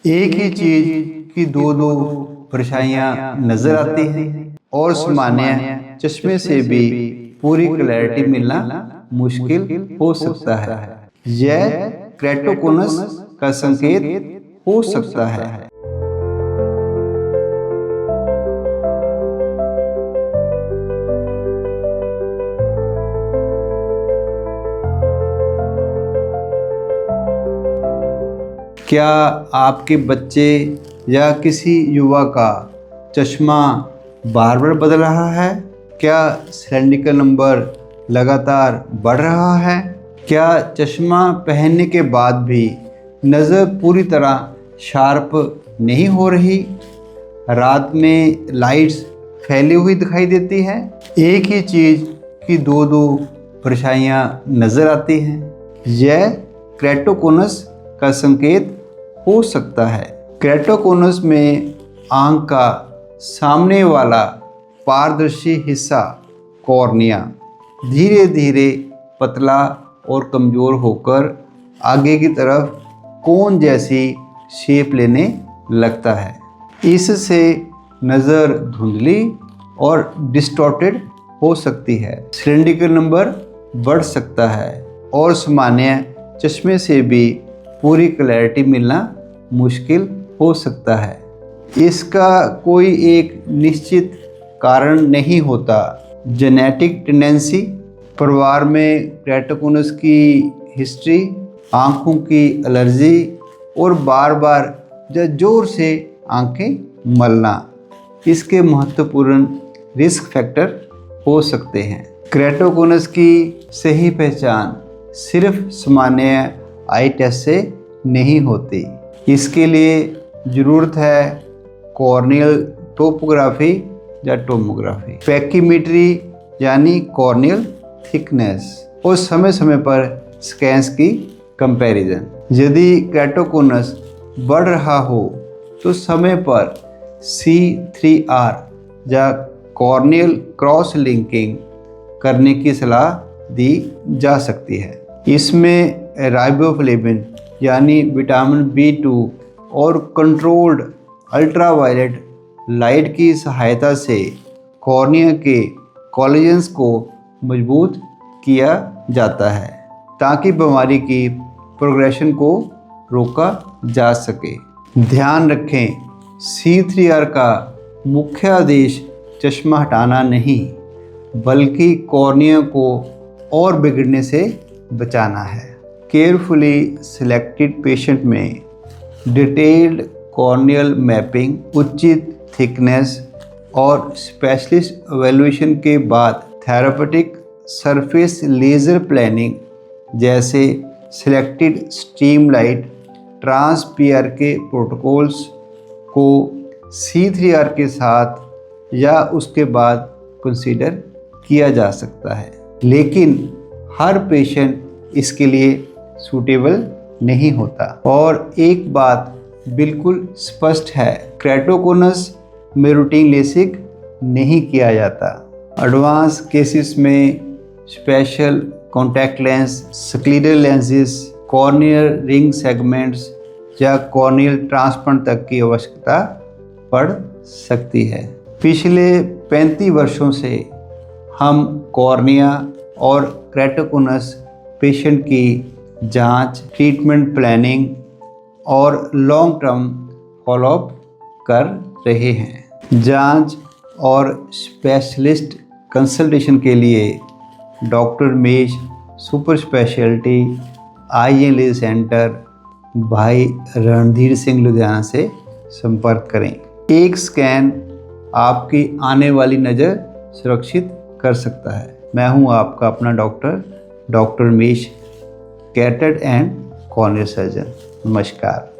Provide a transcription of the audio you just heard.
एक ही चीज की दो दो परछाइयाँ नजर आती हैं और सामान्य चश्मे से भी पूरी क्लैरिटी मिलना मुश्किल हो सकता है। यह केराटोकोनस का संकेत हो सकता है। क्या आपके बच्चे या किसी युवा का चश्मा बार बार बदल रहा है? क्या सिलेंड्रिकल नंबर लगातार बढ़ रहा है? क्या चश्मा पहनने के बाद भी नज़र पूरी तरह शार्प नहीं हो रही? रात में लाइट्स फैली हुई दिखाई देती है? एक ही चीज़ की दो दो परछाइयाँ नज़र आती हैं? यह केराटोकोनस का संकेत हो सकता है। केराटोकोनस में आंख का सामने वाला पारदर्शी हिस्सा कॉर्निया धीरे धीरे पतला और कमज़ोर होकर आगे की तरफ कोन जैसी शेप लेने लगता है। इससे नज़र धुंधली और डिस्टॉर्टेड हो सकती है। सिलेंड्रिकल नंबर बढ़ सकता है और सामान्य चश्मे से भी पूरी क्लैरिटी मिलना मुश्किल हो सकता है। इसका कोई एक निश्चित कारण नहीं होता। जेनेटिक टेंडेंसी, परिवार में केराटोकोनस की हिस्ट्री, आँखों की एलर्जी और बार बार या जोर से आंखें मलना इसके महत्वपूर्ण रिस्क फैक्टर हो सकते हैं। केराटोकोनस की सही पहचान सिर्फ सामान्य आई टेस्ट से नहीं होती। इसके लिए ज़रूरत है कॉर्नियल टोपोग्राफी या टोमोग्राफी, पैकीमेट्री यानी कॉर्नियल थिकनेस और समय समय पर स्कैन्स की कंपैरिजन। यदि केराटोकोनस बढ़ रहा हो तो समय पर C3R या कॉर्नियल क्रॉस लिंकिंग करने की सलाह दी जा सकती है। इसमें राइबोफ्लेविन यानी विटामिन B2 और कंट्रोल्ड अल्ट्रावायलेट लाइट की सहायता से कॉर्निया के कोलेजन्स को मजबूत किया जाता है ताकि बीमारी की प्रोग्रेशन को रोका जा सके। ध्यान रखें, C3R का मुख्य आदेश चश्मा हटाना नहीं बल्कि कॉर्निया को और बिगड़ने से बचाना है। केयरफुली सिलेक्टेड पेशेंट में डिटेल्ड कॉर्नियल मैपिंग, उचित थिकनेस और स्पेशलिस्ट एवेल्यूएशन के बाद थेरापेटिक सरफेस लेज़र प्लानिंग जैसे selected stream light trans PRK protocols को C3R के साथ या उसके बाद कंसीडर किया जा सकता है, लेकिन हर पेशेंट इसके लिए सूटेबल नहीं होता। और एक बात बिल्कुल स्पष्ट है, केराटोकोनस में रूटीन लेसिक नहीं किया जाता। एडवांस केसेस में special contact lens, scleral lenses, corneal ring segments या कॉर्नियल ट्रांसप्लांट तक की आवश्यकता पड़ सकती है। पिछले 35 वर्षों से हम कॉर्निया और केराटोकोनस पेशेंट की जांच, ट्रीटमेंट प्लानिंग और लॉन्ग टर्म फॉलोअप कर रहे हैं। जांच और स्पेशलिस्ट कंसल्टेशन के लिए doctor mesh super speciality ILA centre भाई रणधीर सिंह लुधियाना से संपर्क करें। एक स्कैन आपकी आने वाली नज़र सुरक्षित कर सकता है। मैं हूं आपका अपना doctor mesh, cataract and cornea surgeon. नमस्कार।